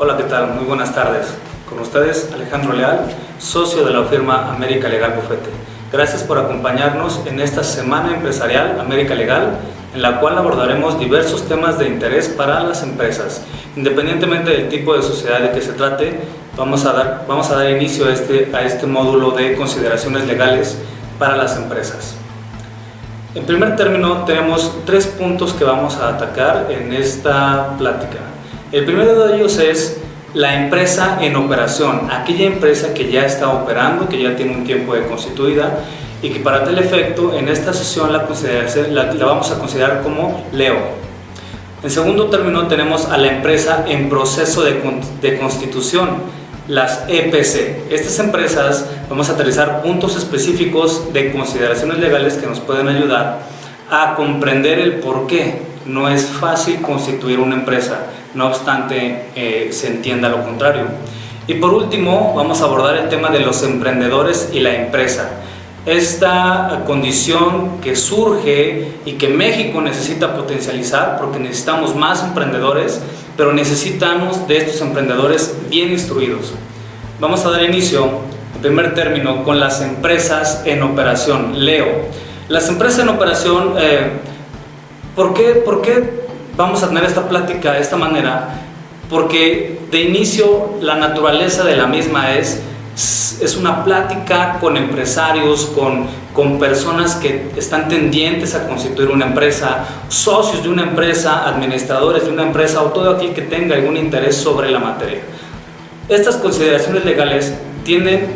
Hola, ¿qué tal? Muy buenas tardes. Con ustedes, Alejandro Leal, socio de la firma América Legal Bufete. Gracias por acompañarnos en esta Semana Empresarial América Legal, en la cual abordaremos diversos temas de interés para las empresas. Independientemente del tipo de sociedad de que se trate, vamos a dar inicio a este módulo de consideraciones legales para las empresas. En primer término, tenemos 3 puntos que vamos a atacar en esta plática. El primero de ellos es la empresa en operación, aquella empresa que ya está operando, que ya tiene un tiempo de constituida y que para tal efecto en esta sesión la vamos a considerar como LEO. En segundo término tenemos a la empresa en proceso de constitución, las EPC. Estas empresas vamos a aterrizar puntos específicos de consideraciones legales que nos pueden ayudar a comprender el por qué no es fácil constituir una empresa, no obstante se entienda lo contrario. Y por último vamos a abordar el tema de los emprendedores y la empresa. Esta condición que surge y que México necesita potencializar porque necesitamos más emprendedores, pero necesitamos de estos emprendedores bien instruidos. Vamos a dar inicio, en primer término, con las empresas en operación, LEO. Las empresas en operación, ¿por qué vamos a tener esta plática de esta manera? Porque de inicio la naturaleza de la misma es una plática con empresarios, con personas que están tendientes a constituir una empresa, socios de una empresa, administradores de una empresa o todo aquel que tenga algún interés sobre la materia. Estas consideraciones legales tienen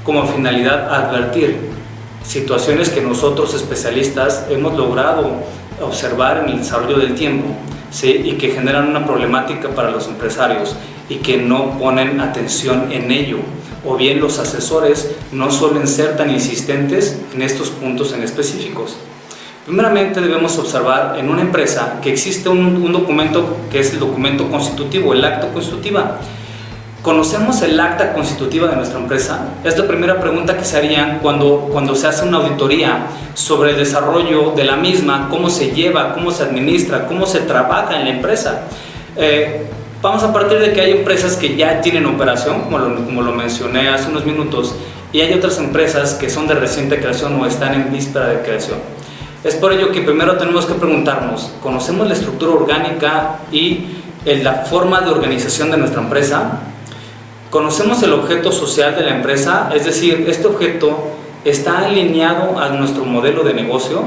como finalidad advertir situaciones que nosotros especialistas hemos logrado observar en el desarrollo del tiempo, ¿sí? Y que generan una problemática para los empresarios y que no ponen atención en ello, o bien los asesores no suelen ser tan insistentes en estos puntos en específicos. Primeramente debemos observar en una empresa que existe un documento que es el documento constitutivo, el acta constitutiva. ¿Conocemos el acta constitutiva de nuestra empresa? Es la primera pregunta que se harían cuando se hace una auditoría sobre el desarrollo de la misma, cómo se lleva, cómo se administra, cómo se trabaja en la empresa. Vamos a partir de que hay empresas que ya tienen operación, como lo mencioné hace unos minutos, y hay otras empresas que son de reciente creación o están en víspera de creación. Es por ello que primero tenemos que preguntarnos, ¿conocemos la estructura orgánica y la forma de organización de nuestra empresa? ¿Conocemos el objeto social de la empresa? Es decir, ¿este objeto está alineado a nuestro modelo de negocio?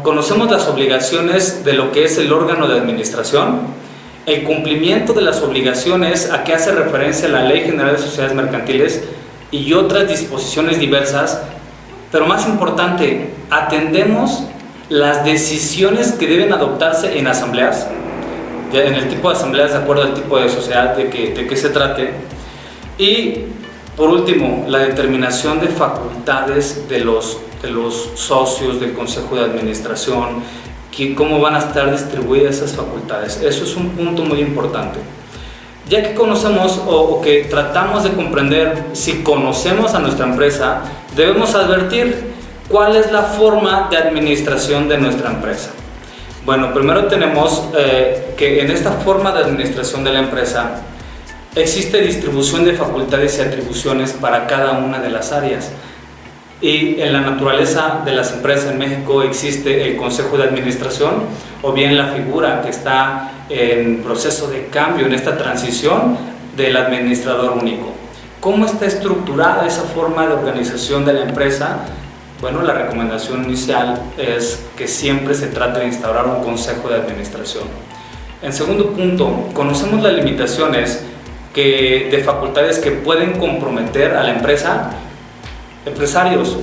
¿Conocemos las obligaciones de lo que es el órgano de administración? El cumplimiento de las obligaciones a que hace referencia la Ley General de Sociedades Mercantiles y otras disposiciones diversas, pero más importante, ¿atendemos las decisiones que deben adoptarse en asambleas? Ya en el tipo de asambleas, de acuerdo al tipo de sociedad de que se trate. Y por último, la determinación de facultades de los socios del Consejo de Administración, cómo van a estar distribuidas esas facultades. Eso es un punto muy importante. Ya que conocemos o que tratamos de comprender si conocemos a nuestra empresa, debemos advertir cuál es la forma de administración de nuestra empresa. Bueno, primero tenemos que en esta forma de administración de la empresa existe distribución de facultades y atribuciones para cada una de las áreas. Y en la naturaleza de las empresas en México existe el Consejo de Administración o bien la figura que está en proceso de cambio, en esta transición del administrador único. ¿Cómo está estructurada esa forma de organización de la empresa? Bueno, la recomendación inicial es que siempre se trate de instaurar un consejo de administración. En segundo punto, conocemos las limitaciones de facultades que pueden comprometer a la empresa. Empresarios,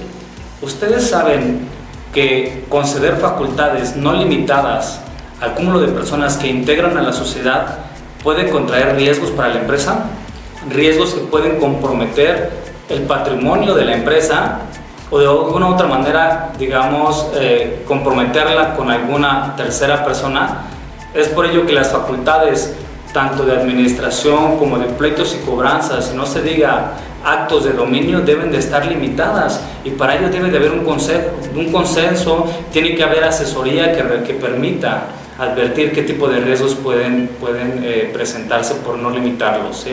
ustedes saben que conceder facultades no limitadas al cúmulo de personas que integran a la sociedad puede contraer riesgos para la empresa, riesgos que pueden comprometer el patrimonio de la empresa o de alguna otra manera, digamos, comprometerla con alguna tercera persona. Es por ello que las facultades tanto de administración como de pleitos y cobranzas, y no se diga actos de dominio, deben de estar limitadas, y para ello debe de haber un consenso, tiene que haber asesoría que permita advertir qué tipo de riesgos pueden presentarse por no limitarlos, ¿sí?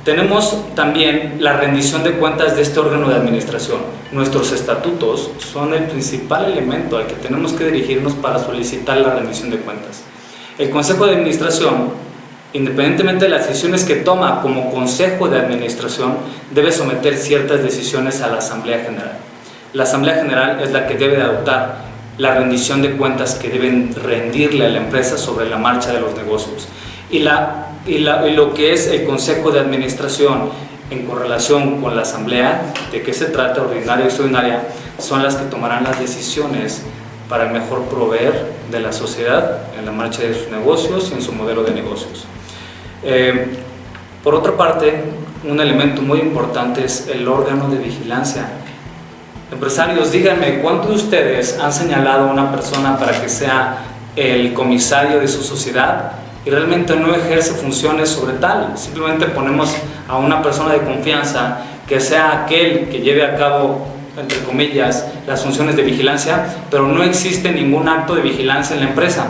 Tenemos también la rendición de cuentas de este órgano de administración. Nuestros estatutos son el principal elemento al que tenemos que dirigirnos para solicitar la rendición de cuentas. El Consejo de Administración, independientemente de las decisiones que toma como Consejo de Administración, debe someter ciertas decisiones a la Asamblea General. La Asamblea General es la que debe adoptar la rendición de cuentas que deben rendirle a la empresa sobre la marcha de los negocios. Y lo que es el Consejo de Administración en correlación con la Asamblea, de qué se trata, ordinaria y extraordinaria, son las que tomarán las decisiones para el mejor proveer de la sociedad en la marcha de sus negocios y en su modelo de negocios. Por otra parte, un elemento muy importante es el órgano de vigilancia. Empresarios, díganme, ¿cuántos de ustedes han señalado a una persona para que sea el comisario de su sociedad y realmente no ejerce funciones sobre tal? Simplemente ponemos a una persona de confianza que sea aquel que lleve a cabo, entre comillas, las funciones de vigilancia, pero no existe ningún acto de vigilancia en la empresa.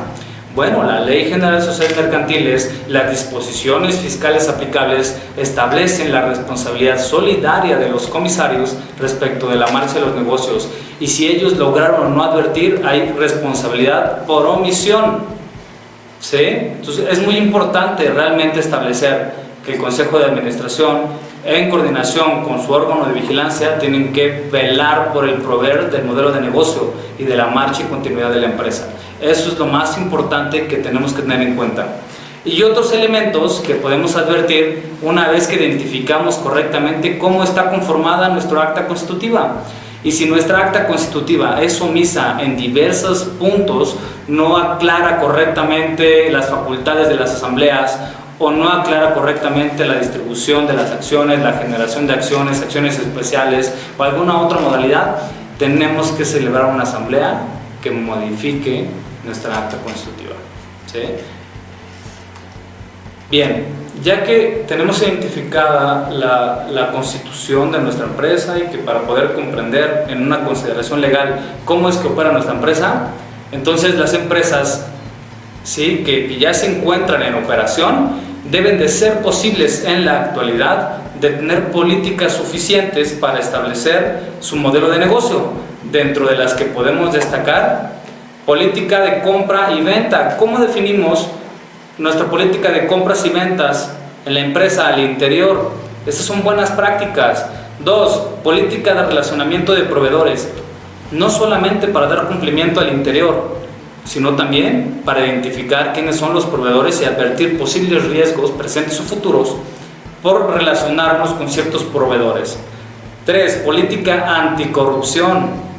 Bueno, la Ley General de Sociedades Mercantiles, las disposiciones fiscales aplicables establecen la responsabilidad solidaria de los comisarios respecto de la marcha de los negocios, y si ellos lograron o no advertir, hay responsabilidad por omisión, ¿sí? Entonces es muy importante realmente establecer que el Consejo de Administración, en coordinación con su órgano de vigilancia, tienen que velar por el proveer del modelo de negocio y de la marcha y continuidad de la empresa. Eso es lo más importante que tenemos que tener en cuenta. Y otros elementos que podemos advertir una vez que identificamos correctamente cómo está conformada nuestra acta constitutiva. Y si nuestra acta constitutiva es omisa en diversos puntos, no aclara correctamente las facultades de las asambleas, o no aclara correctamente la distribución de las acciones, la generación de acciones, acciones especiales o alguna otra modalidad, tenemos que celebrar una asamblea que modifique nuestra acta constitutiva, ¿sí? Bien, ya que tenemos identificada la constitución de nuestra empresa y que para poder comprender en una consideración legal cómo es que opera nuestra empresa, entonces las empresas, ¿sí?, que ya se encuentran en operación deben de ser posibles en la actualidad de tener políticas suficientes para establecer su modelo de negocio, dentro de las que podemos destacar política de compra y venta. ¿Cómo definimos nuestra política de compras y ventas en la empresa al interior? Estas son buenas prácticas. 2, política de relacionamiento de proveedores, no solamente para dar cumplimiento al interior, sino también para identificar quiénes son los proveedores y advertir posibles riesgos presentes o futuros por relacionarnos con ciertos proveedores. 3, política anticorrupción.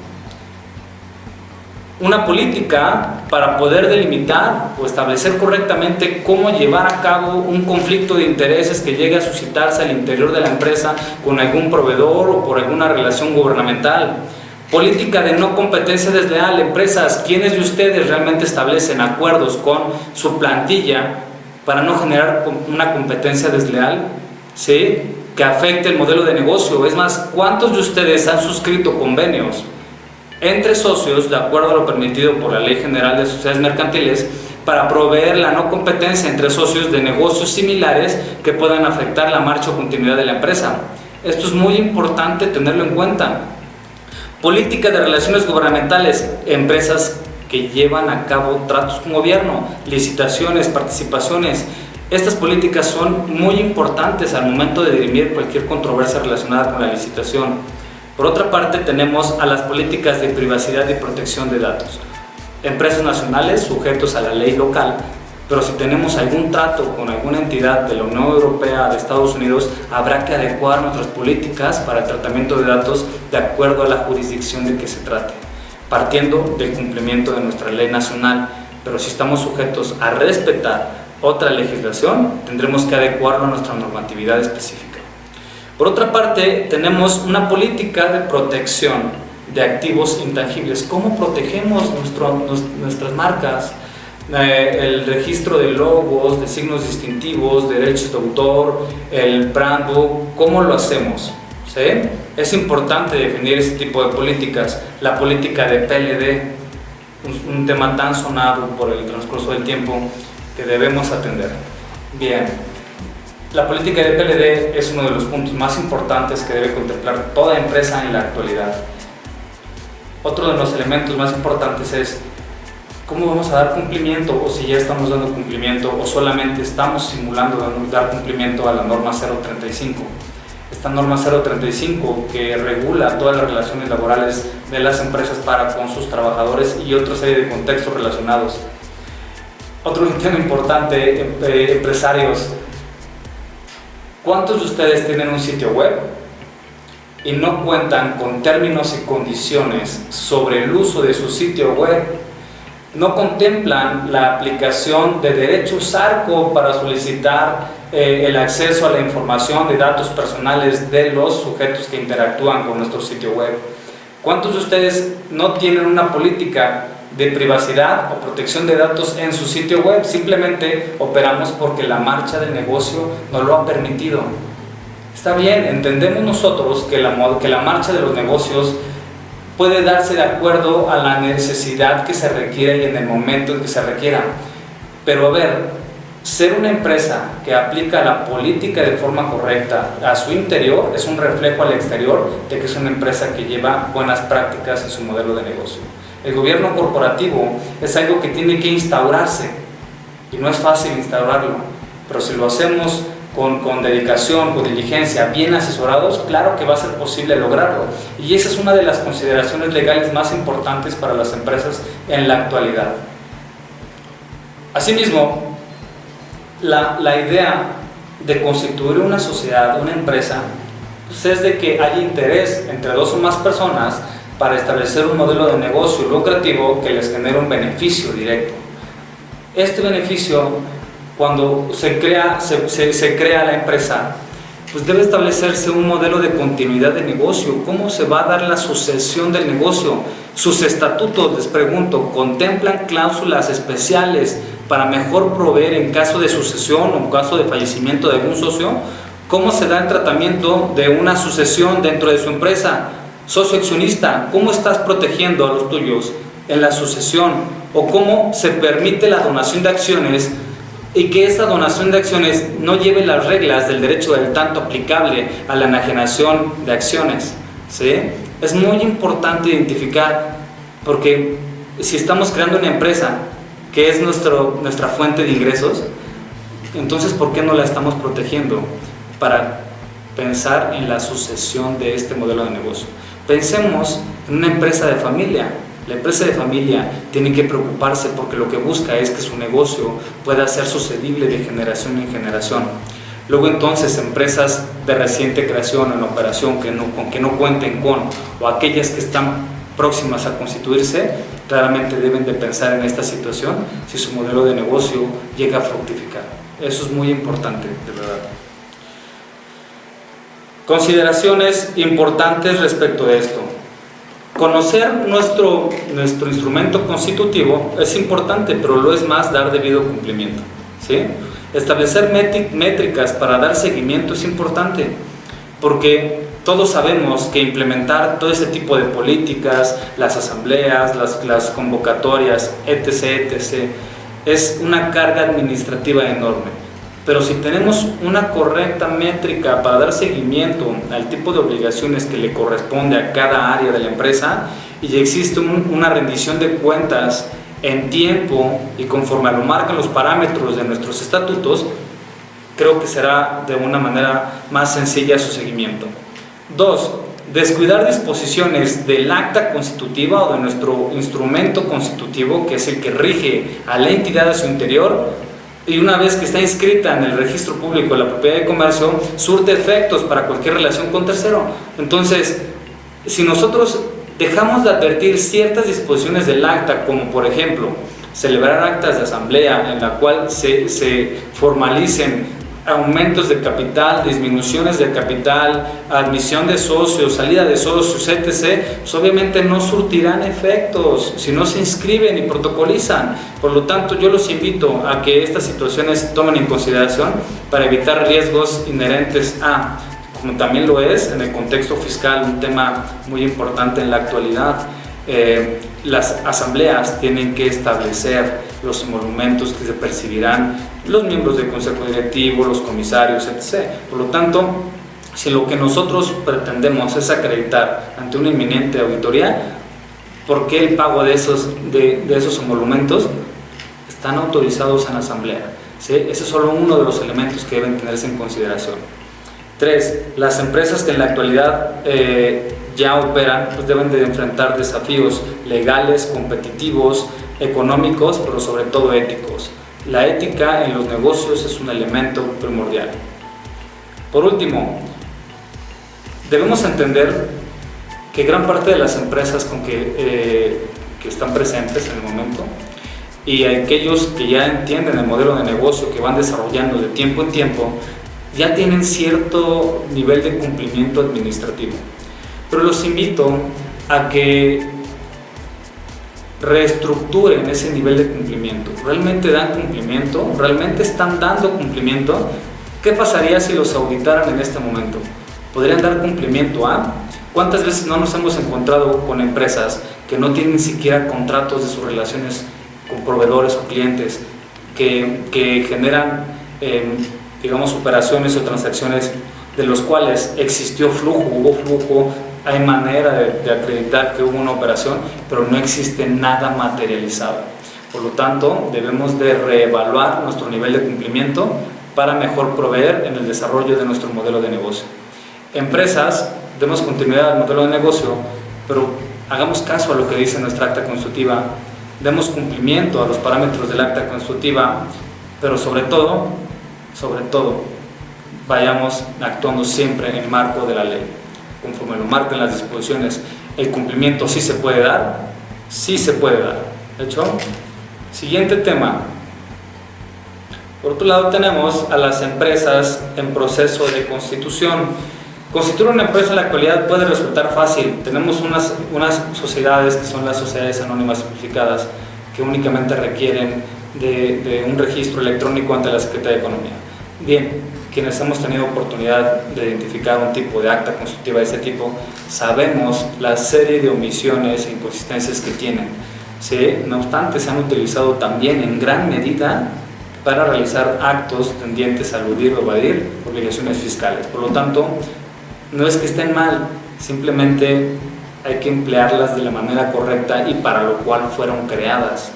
Una política para poder delimitar o establecer correctamente cómo llevar a cabo un conflicto de intereses que llegue a suscitarse al interior de la empresa con algún proveedor o por alguna relación gubernamental. Política de no competencia desleal. Empresas, ¿quiénes de ustedes realmente establecen acuerdos con su plantilla para no generar una competencia desleal, ¿sí?, que afecte el modelo de negocio? Es más, ¿cuántos de ustedes han suscrito convenios entre socios de acuerdo a lo permitido por la Ley General de Sociedades Mercantiles para proveer la no competencia entre socios de negocios similares que puedan afectar la marcha o continuidad de la empresa? Esto es muy importante tenerlo en cuenta. Política de relaciones gubernamentales. Empresas que llevan a cabo tratos con gobierno, licitaciones, participaciones. Estas políticas son muy importantes al momento de dirimir cualquier controversia relacionada con la licitación. Por otra parte, tenemos a las políticas de privacidad y protección de datos. Empresas nacionales sujetos a la ley local, pero si tenemos algún trato con alguna entidad de la Unión Europea, de Estados Unidos, habrá que adecuar nuestras políticas para el tratamiento de datos de acuerdo a la jurisdicción de que se trate, partiendo del cumplimiento de nuestra ley nacional. Pero si estamos sujetos a respetar otra legislación, tendremos que adecuarlo a nuestra normatividad específica. Por otra parte, tenemos una política de protección de activos intangibles. ¿Cómo protegemos nuestras marcas? El registro de logos, de signos distintivos, derechos de autor, el brand book, ¿cómo lo hacemos? ¿Sí? Es importante definir ese tipo de políticas. La política de PLD, un tema tan sonado por el transcurso del tiempo que debemos atender. Bien, la política de PLD es uno de los puntos más importantes que debe contemplar toda empresa en la actualidad. Otro de los elementos más importantes es cómo vamos a dar cumplimiento, o si ya estamos dando cumplimiento o solamente estamos simulando dar cumplimiento a la norma 035. Esta norma 035 que regula todas las relaciones laborales de las empresas para con sus trabajadores y otra serie de contextos relacionados. Otro tema importante, empresarios, ¿cuántos de ustedes tienen un sitio web y no cuentan con términos y condiciones sobre el uso de su sitio web? No contemplan la aplicación de derechos ARCO para solicitar el acceso a la información de datos personales de los sujetos que interactúan con nuestro sitio web. ¿Cuántos de ustedes no tienen una política de privacidad o protección de datos en su sitio web? Simplemente operamos porque la marcha del negocio nos lo ha permitido. Está bien, entendemos nosotros que la marcha de los negocios puede darse de acuerdo a la necesidad que se requiere y en el momento en que se requiera. Pero a ver, ser una empresa que aplica la política de forma correcta a su interior es un reflejo al exterior de que es una empresa que lleva buenas prácticas en su modelo de negocio. El gobierno corporativo es algo que tiene que instaurarse y no es fácil instaurarlo, pero si lo hacemos con dedicación, con diligencia, bien asesorados, claro que va a ser posible lograrlo. Y esa es una de las consideraciones legales más importantes para las empresas en la actualidad. Asimismo, la idea de constituir una sociedad, una empresa, pues es de que haya interés entre dos o más personas para establecer un modelo de negocio lucrativo que les genere un beneficio directo. Este beneficio, cuando se crea la empresa, pues debe establecerse un modelo de continuidad de negocio. ¿Cómo se va a dar la sucesión del negocio? Sus estatutos, les pregunto, ¿contemplan cláusulas especiales para mejor proveer en caso de sucesión o en caso de fallecimiento de algún socio? ¿Cómo se da el tratamiento de una sucesión dentro de su empresa? Socio accionista, ¿cómo estás protegiendo a los tuyos en la sucesión? ¿O cómo se permite la donación de acciones y que esa donación de acciones no lleve las reglas del derecho del tanto aplicable a la enajenación de acciones? ¿Sí? Es muy importante identificar, porque si estamos creando una empresa que es nuestra fuente de ingresos, entonces ¿por qué no la estamos protegiendo? Para pensar en la sucesión de este modelo de negocio. Pensemos en una empresa de familia. La empresa de familia tiene que preocuparse porque lo que busca es que su negocio pueda ser sucedible de generación en generación. Luego entonces empresas de reciente creación en operación que no cuenten con, o aquellas que están próximas a constituirse, claramente deben de pensar en esta situación si su modelo de negocio llega a fructificar. Eso es muy importante, de verdad. Consideraciones importantes respecto de esto. Conocer nuestro instrumento constitutivo es importante, pero lo es más dar debido cumplimiento, ¿sí? Establecer métricas para dar seguimiento es importante, porque todos sabemos que implementar todo ese tipo de políticas, las asambleas, las convocatorias, etc., es una carga administrativa enorme. Pero si tenemos una correcta métrica para dar seguimiento al tipo de obligaciones que le corresponde a cada área de la empresa, y existe una rendición de cuentas en tiempo y conforme a lo marcan los parámetros de nuestros estatutos, creo que será de una manera más sencilla su seguimiento. 2. Descuidar disposiciones del acta constitutiva o de nuestro instrumento constitutivo, que es el que rige a la entidad a su interior, y una vez que está inscrita en el registro público de la propiedad de comercio, surte efectos para cualquier relación con tercero. Entonces, si nosotros dejamos de advertir ciertas disposiciones del acta, como por ejemplo, celebrar actas de asamblea en la cual se formalicen aumentos de capital, disminuciones de capital, admisión de socios, salida de socios, etc., pues obviamente no surtirán efectos si no se inscriben y protocolizan. Por lo tanto, yo los invito a que estas situaciones tomen en consideración para evitar riesgos inherentes a, como también lo es en el contexto fiscal, un tema muy importante en la actualidad. las asambleas tienen que establecer los emolumentos que se percibirán los miembros del consejo directivo, los comisarios, etc. Por lo tanto, si lo que nosotros pretendemos es acreditar ante una inminente auditoría, ¿por qué el pago de esos emolumentos están autorizados en la asamblea? ¿Sí? Ese es solo uno de los elementos que deben tenerse en consideración. 3. Las empresas que en la actualidad ya operan, pues deben de enfrentar desafíos legales, competitivos, económicos, pero sobre todo éticos. La ética en los negocios es un elemento primordial. Por último, debemos entender que gran parte de las empresas que están presentes en el momento y aquellos que ya entienden el modelo de negocio, que van desarrollando de tiempo en tiempo, ya tienen cierto nivel de cumplimiento administrativo. Pero los invito a que reestructuren ese nivel de cumplimiento. ¿Realmente dan cumplimiento? ¿Realmente están dando cumplimiento? ¿Qué pasaría si los auditaran en este momento? ¿Podrían dar cumplimiento a? ¿Cuántas veces no nos hemos encontrado con empresas que no tienen ni siquiera contratos de sus relaciones con proveedores o clientes, que generan, digamos, operaciones o transacciones de los cuales existió flujo, hubo flujo, hay manera de acreditar que hubo una operación, pero no existe nada materializado? Por lo tanto, debemos de reevaluar nuestro nivel de cumplimiento para mejor proveer en el desarrollo de nuestro modelo de negocio. Empresas, demos continuidad al modelo de negocio, pero hagamos caso a lo que dice nuestra acta constitutiva, demos cumplimiento a los parámetros del acta constitutiva, pero sobre todo, vayamos actuando siempre en el marco de la ley, conforme lo marcan las disposiciones. El cumplimiento sí se puede dar, ¿de hecho? Siguiente tema. Por otro lado, tenemos a las empresas en proceso de constitución. Constituir una empresa en la actualidad puede resultar fácil. Tenemos unas sociedades que son las sociedades anónimas simplificadas, que únicamente requieren de un registro electrónico ante la Secretaría de Economía. Bien, quienes hemos tenido oportunidad de identificar un tipo de acta constitutiva de este tipo, sabemos la serie de omisiones e inconsistencias que tienen. ¿Sí? No obstante, se han utilizado también en gran medida para realizar actos tendientes a eludir o evadir obligaciones fiscales. Por lo tanto, no es que estén mal, simplemente hay que emplearlas de la manera correcta y para lo cual fueron creadas.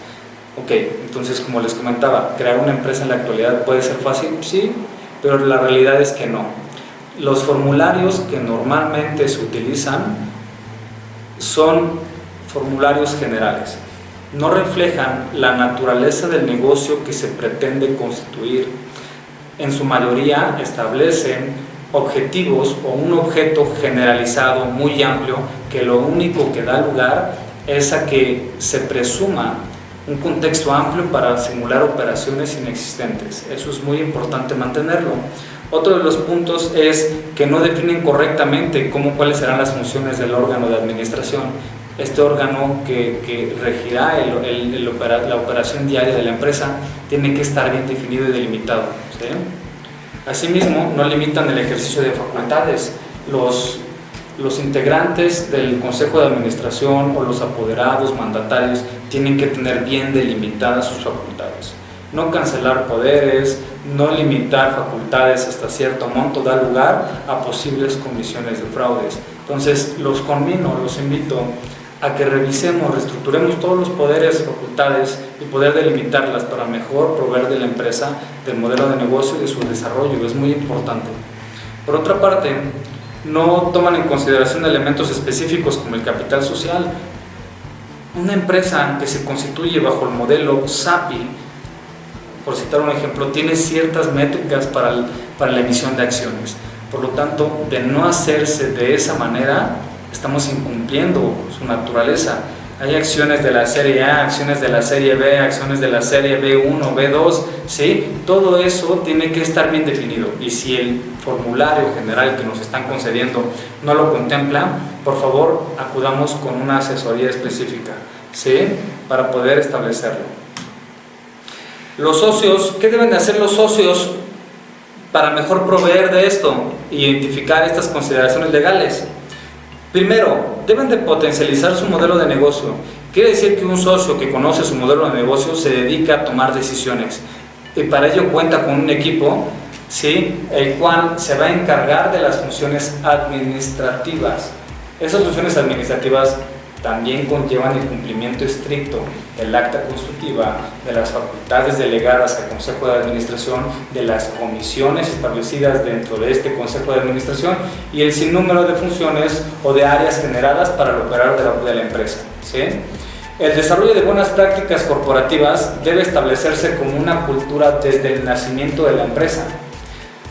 Ok, entonces, como les comentaba, crear una empresa en la actualidad puede ser fácil, sí, pero la realidad es que no. Los formularios que normalmente se utilizan son formularios generales, no reflejan la naturaleza del negocio que se pretende constituir. En su mayoría establecen objetivos o un objeto generalizado muy amplio, que lo único que da lugar es a que se presuma un contexto amplio para simular operaciones inexistentes. Eso es muy importante mantenerlo. Otro de los puntos es que no definen correctamente cuáles serán las funciones del órgano de administración. Este órgano que regirá la operación diaria de la empresa tiene que estar bien definido y delimitado, ¿sí? Asimismo, no limitan el ejercicio de facultades. Los integrantes del Consejo de Administración o los apoderados, mandatarios, tienen que tener bien delimitadas sus facultades. No cancelar poderes, no limitar facultades hasta cierto monto da lugar a posibles comisiones de fraudes. Entonces, los invito a que revisemos, reestructuremos todos los poderes, facultades y poder delimitarlas para mejor proveer de la empresa, del modelo de negocio y de su desarrollo. Es muy importante. Por otra parte, no toman en consideración elementos específicos como el capital social. Una empresa que se constituye bajo el modelo SAPI, por citar un ejemplo, tiene ciertas métricas para la emisión de acciones. Por lo tanto, de no hacerse de esa manera, estamos incumpliendo su naturaleza. Hay acciones de la serie A, acciones de la serie B, acciones de la serie B1, B2, ¿sí? Todo eso tiene que estar bien definido, y si el formulario general que nos están concediendo no lo contempla, por favor acudamos con una asesoría específica, ¿sí? Para poder establecerlo. Los socios, ¿qué deben de hacer los socios para mejor proveer de esto? Identificar estas consideraciones legales. Primero, deben de potencializar su modelo de negocio. Quiere decir que un socio que conoce su modelo de negocio se dedica a tomar decisiones y para ello cuenta con un equipo, ¿sí?, el cual se va a encargar de las funciones administrativas. Esas funciones administrativas también conllevan el cumplimiento estricto del acta constitutiva, de las facultades delegadas al Consejo de Administración, de las comisiones establecidas dentro de este Consejo de Administración y el sinnúmero de funciones o de áreas generadas para el operar de la empresa, ¿sí? El desarrollo de buenas prácticas corporativas debe establecerse como una cultura desde el nacimiento de la empresa,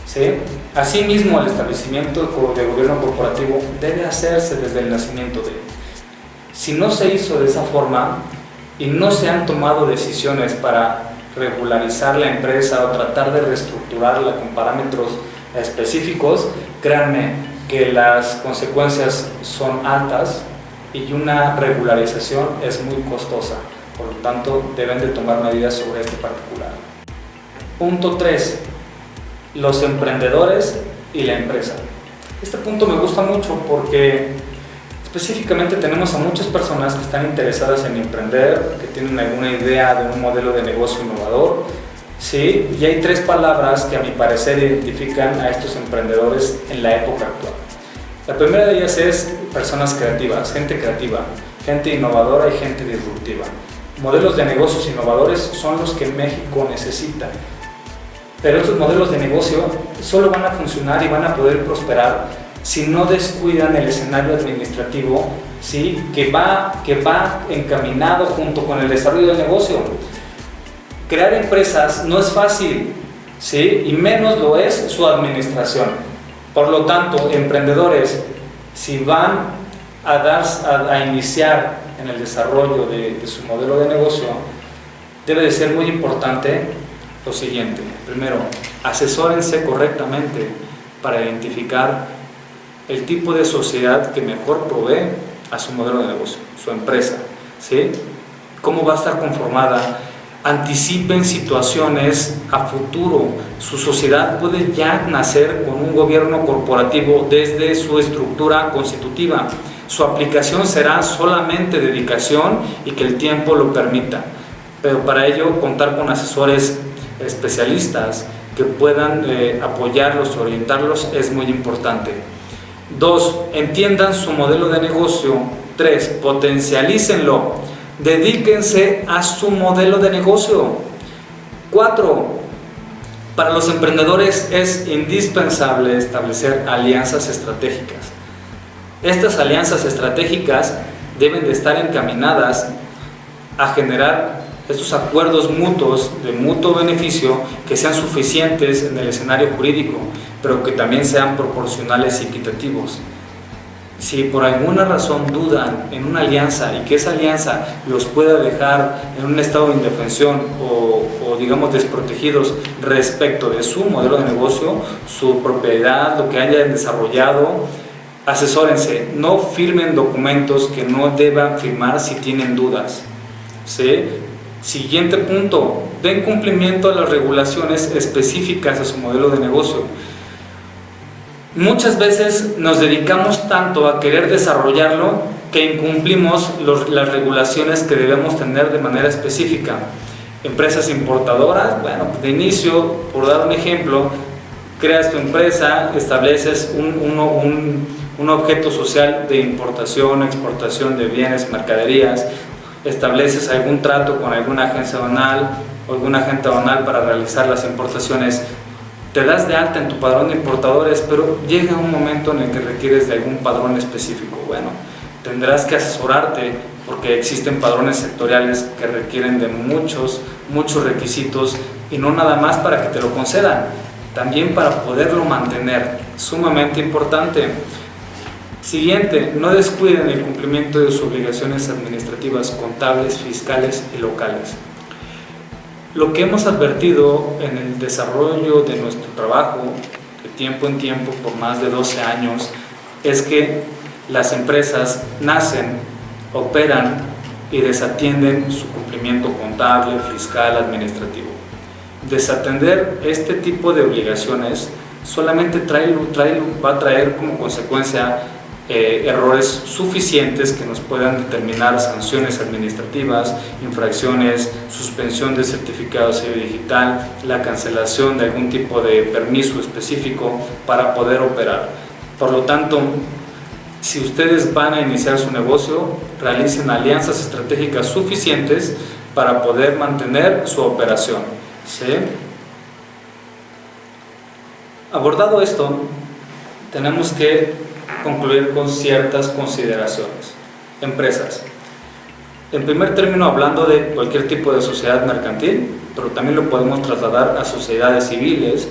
¿sí? Asimismo, el establecimiento de gobierno corporativo debe hacerse desde el nacimiento de él. Si no se hizo de esa forma y no se han tomado decisiones para regularizar la empresa o tratar de reestructurarla con parámetros específicos, créanme que las consecuencias son altas y una regularización es muy costosa. Por lo tanto, deben de tomar medidas sobre este particular. Punto 3. Los emprendedores y la empresa. Este punto me gusta mucho porque específicamente tenemos a muchas personas que están interesadas en emprender, que tienen alguna idea de un modelo de negocio innovador, ¿sí? Y hay 3 palabras que a mi parecer identifican a estos emprendedores en la época actual. La primera de ellas es personas creativas, gente innovadora y gente disruptiva. Modelos de negocios innovadores son los que México necesita. Pero estos modelos de negocio solo van a funcionar y van a poder prosperar si no descuidan el escenario administrativo, ¿sí?, que va encaminado junto con el desarrollo del negocio. Crear empresas no es fácil, ¿sí?, y menos lo es su administración. Por lo tanto, emprendedores, si van a iniciar en el desarrollo de su modelo de negocio, debe de ser muy importante lo siguiente. Primero, asesórense correctamente para identificar el tipo de sociedad que mejor provee a su modelo de negocio, su empresa, ¿sí? ¿Cómo va a estar conformada? Anticipen situaciones a futuro. Su sociedad puede ya nacer con un gobierno corporativo desde su estructura constitutiva. Su aplicación será solamente dedicación y que el tiempo lo permita. Pero para ello contar con asesores especialistas que puedan apoyarlos, orientarlos es muy importante. 2. Entiendan su modelo de negocio. 3. Potencialícenlo. Dedíquense a su modelo de negocio. 4. Para los emprendedores es indispensable establecer alianzas estratégicas. Estas alianzas estratégicas deben de estar encaminadas a generar estos acuerdos mutuos de mutuo beneficio que sean suficientes en el escenario jurídico, pero que también sean proporcionales y equitativos. Si por alguna razón dudan en una alianza y que esa alianza los pueda dejar en un estado de indefensión o digamos desprotegidos respecto de su modelo de negocio, su propiedad, lo que hayan desarrollado, asesórense, no firmen documentos que no deban firmar si tienen dudas, ¿sí? Siguiente punto, den cumplimiento a las regulaciones específicas a su modelo de negocio. Muchas veces nos dedicamos tanto a querer desarrollarlo que incumplimos las regulaciones que debemos tener de manera específica. Empresas importadoras, bueno, de inicio, por dar un ejemplo, creas tu empresa, estableces un objeto social de importación, exportación de bienes, mercaderías, estableces algún trato con alguna agencia aduanal o algún agente aduanal para realizar las importaciones, te das de alta en tu padrón de importadores, pero llega un momento en el que requieres de algún padrón específico. Bueno, tendrás que asesorarte porque existen padrones sectoriales que requieren de muchos requisitos y no nada más para que te lo concedan, también para poderlo mantener, sumamente importante. Siguiente, no descuiden el cumplimiento de sus obligaciones administrativas, contables, fiscales y locales. Lo que hemos advertido en el desarrollo de nuestro trabajo, de tiempo en tiempo, por más de 12 años, es que las empresas nacen, operan y desatienden su cumplimiento contable, fiscal, administrativo. Desatender este tipo de obligaciones solamente va a traer como consecuencia errores suficientes que nos puedan determinar sanciones administrativas, infracciones, suspensión del certificado de sello digital, la cancelación de algún tipo de permiso específico para poder operar. Por lo tanto, si ustedes van a iniciar su negocio, realicen alianzas estratégicas suficientes para poder mantener su operación, ¿sí? Abordado esto, tenemos que concluir con ciertas consideraciones. Empresas. En primer término, hablando de cualquier tipo de sociedad mercantil, pero también lo podemos trasladar a sociedades civiles,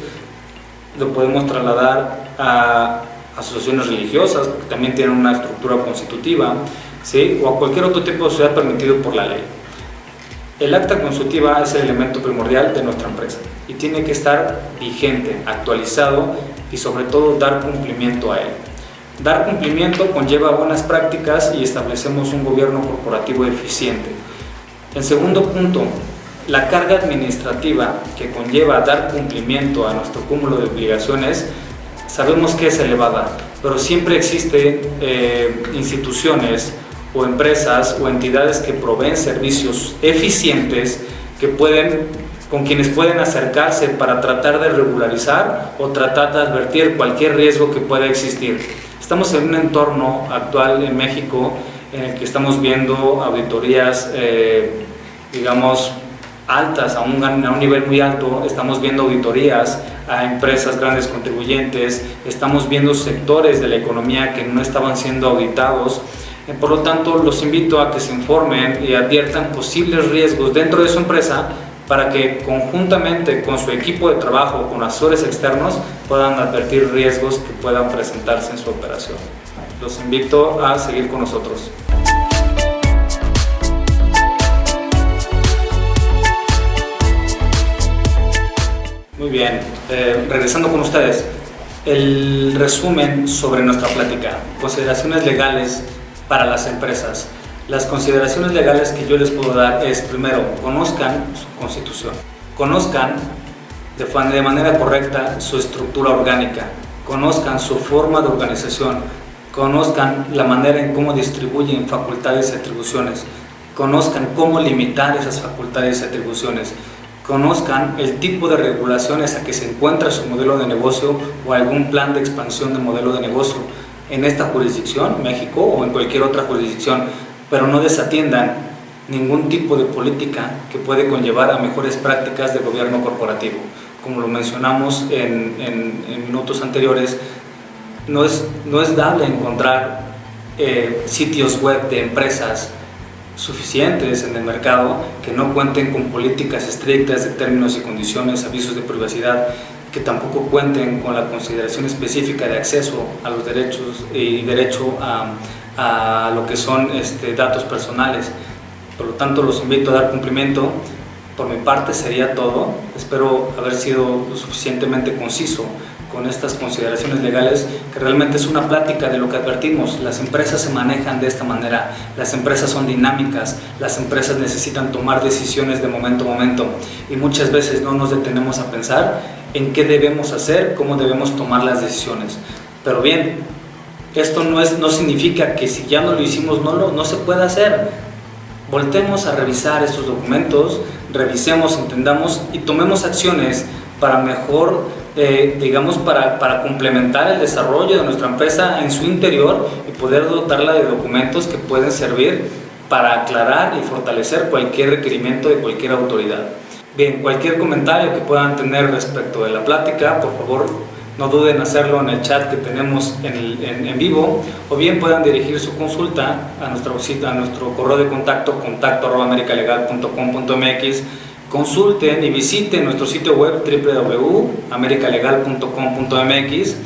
lo podemos trasladar a asociaciones religiosas, porque también tienen una estructura constitutiva, ¿sí? O a cualquier otro tipo de sociedad permitido por la ley. El acta constitutiva es el elemento primordial de nuestra empresa y tiene que estar vigente, actualizado y sobre todo dar cumplimiento a él. Dar cumplimiento conlleva buenas prácticas y establecemos un gobierno corporativo eficiente. En segundo punto, la carga administrativa que conlleva dar cumplimiento a nuestro cúmulo de obligaciones sabemos que es elevada, pero siempre existen instituciones o empresas o entidades que proveen servicios eficientes con quienes pueden acercarse para tratar de regularizar o tratar de advertir cualquier riesgo que pueda existir. Estamos en un entorno actual en México en el que estamos viendo auditorías, digamos, altas, a un nivel muy alto. Estamos viendo auditorías a empresas grandes contribuyentes, estamos viendo sectores de la economía que no estaban siendo auditados. Por lo tanto, los invito a que se informen y adviertan posibles riesgos dentro de su empresa para que conjuntamente con su equipo de trabajo, con asesores externos, puedan advertir riesgos que puedan presentarse en su operación. Los invito a seguir con nosotros. Muy bien, regresando con ustedes, el resumen sobre nuestra plática, consideraciones legales para las empresas. Las consideraciones legales que yo les puedo dar es, primero, conozcan su constitución, conozcan de manera correcta su estructura orgánica, conozcan su forma de organización, conozcan la manera en cómo distribuyen facultades y atribuciones, conozcan cómo limitar esas facultades y atribuciones, conozcan el tipo de regulaciones a que se encuentra su modelo de negocio o algún plan de expansión de modelo de negocio en esta jurisdicción, México, o en cualquier otra jurisdicción, pero no desatiendan ningún tipo de política que puede conllevar a mejores prácticas de gobierno corporativo. Como lo mencionamos en minutos anteriores, no es dable encontrar sitios web de empresas suficientes en el mercado que no cuenten con políticas estrictas de términos y condiciones, avisos de privacidad, que tampoco cuenten con la consideración específica de acceso a los derechos y derecho a lo que son datos personales. Por lo tanto, los invito a dar cumplimiento. Por mi parte sería todo. Espero haber sido lo suficientemente conciso con estas consideraciones legales, que realmente es una plática de lo que advertimos. Las empresas se manejan de esta manera, las empresas son dinámicas, las empresas necesitan tomar decisiones de momento a momento y muchas veces no nos detenemos a pensar en qué debemos hacer, cómo debemos tomar las decisiones. Pero bien, esto no significa que si ya no lo hicimos no se pueda hacer. Voltemos a revisar estos documentos, revisemos, entendamos y tomemos acciones para mejor, para complementar el desarrollo de nuestra empresa en su interior y poder dotarla de documentos que pueden servir para aclarar y fortalecer cualquier requerimiento de cualquier autoridad. Bien, cualquier comentario que puedan tener respecto de la plática, por favor, no duden en hacerlo en el chat que tenemos en vivo, o bien puedan dirigir su consulta a nuestro correo de contacto@americalegal.com.mx. Consulten y visiten nuestro sitio web www.americalegal.com.mx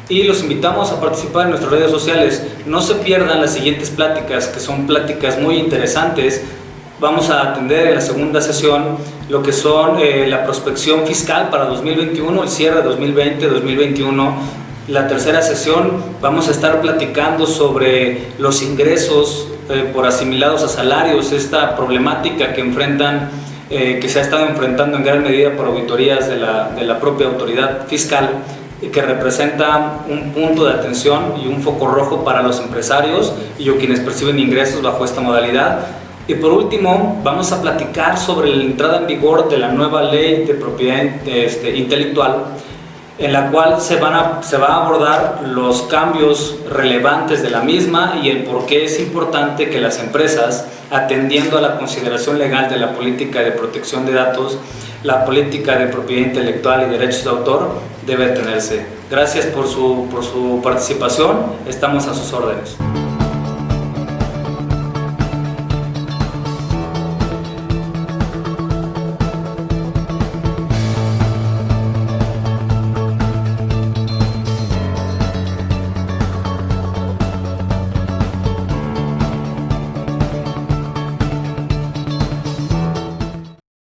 y los invitamos a participar en nuestras redes sociales. No se pierdan las siguientes pláticas, que son pláticas muy interesantes. Vamos a atender en la segunda sesión lo que son la prospección fiscal para 2021, el cierre de 2020-2021. La tercera sesión vamos a estar platicando sobre los ingresos por asimilados a salarios, esta problemática que se ha estado enfrentando en gran medida por auditorías de la propia autoridad fiscal. que representa un punto de atención y un foco rojo para los empresarios y o quienes perciben ingresos bajo esta modalidad. Y por último, vamos a platicar sobre la entrada en vigor de la nueva ley de propiedad intelectual, en la cual se va a abordar los cambios relevantes de la misma y el por qué es importante que las empresas, atendiendo a la consideración legal de la política de protección de datos, la política de propiedad intelectual y derechos de autor, debe tenerse. Gracias por su participación, estamos a sus órdenes.